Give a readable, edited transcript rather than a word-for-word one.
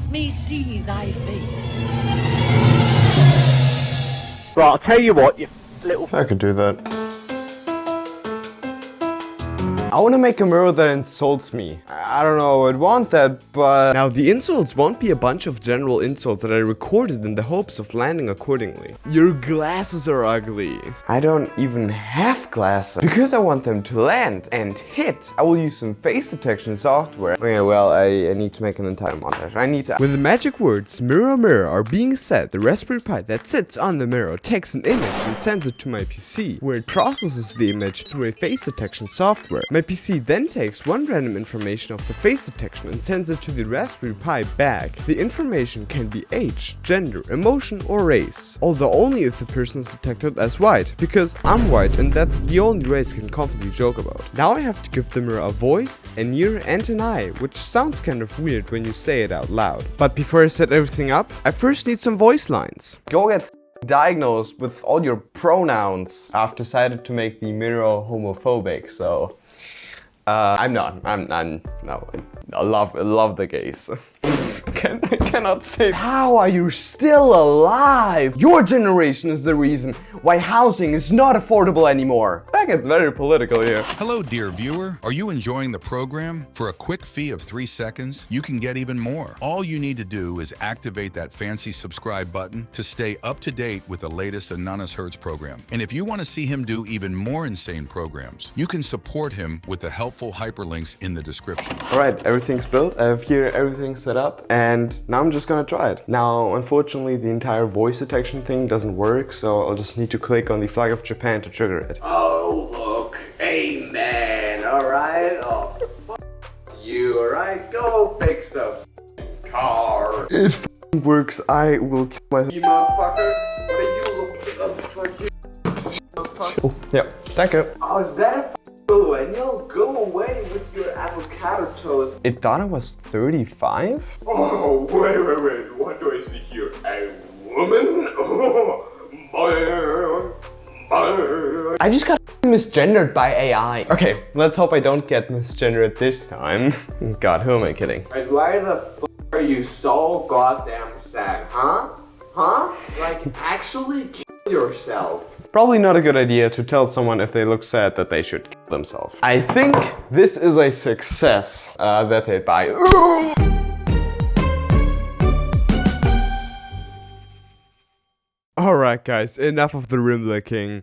let me see thy face. Right, I'll tell you what, you little... I could do that. I want to make a mirror that insults me. I don't know, I'd want that, but... Now, the insults won't be a bunch of general insults that I recorded in the hopes of landing accordingly. Your glasses are ugly. I don't even have glasses. Because I want them to land and hit, I will use some face detection software. Okay, well, I need to make an entire montage. I need to... When the magic words mirror mirror are being said, the Raspberry Pi that sits on the mirror takes an image and sends it to my PC, where it processes the image through a face detection software. My PC then takes one random information of the face detection and sends it to the Raspberry Pi back. The information can be age, gender, emotion, or race. Although only if the person is detected as white, because I'm white and that's the only race I can confidently joke about. Now I have to give the mirror a voice, an ear, and an eye, which sounds kind of weird when you say it out loud. But before I set everything up, I first need some voice lines. Go get diagnosed with all your pronouns. I've decided to make the mirror homophobic, so... I'm not. No. I love the gays. I cannot say. How are you still alive? Your generation is the reason why housing is not affordable anymore. That gets very political here. Hello, dear viewer. Are you enjoying the program? For a quick fee of 3 seconds, you can get even more. All you need to do is activate that fancy subscribe button to stay up to date with the latest AnanasHerz program. And if you want to see him do even more insane programs, you can support him with the helpful hyperlinks in the description. All right, everything's built. I have here everything set up, and now I'm just gonna try it. Now, unfortunately, the entire voice detection thing doesn't work, so I'll just need to click on the flag of Japan to trigger it. Oh, look, amen, alright? Oh, f you, alright? Go fix a car. It works, I will kill myself. You motherfucker, what are you looking Chill. Yeah, thank you. Oh, is that a millennial? Go away with your avocado toast. It thought I was 35? Oh, wait, what do I see here? A woman? Oh, I just got misgendered by AI. Okay, let's hope I don't get misgendered this time. God, who am I kidding? And why the f are you so goddamn sad, huh? Huh? Like, actually kill yourself. Probably not a good idea to tell someone if they look sad that they should kill themselves. I think this is a success. That's it, bye. Alright guys, enough of the rim licking.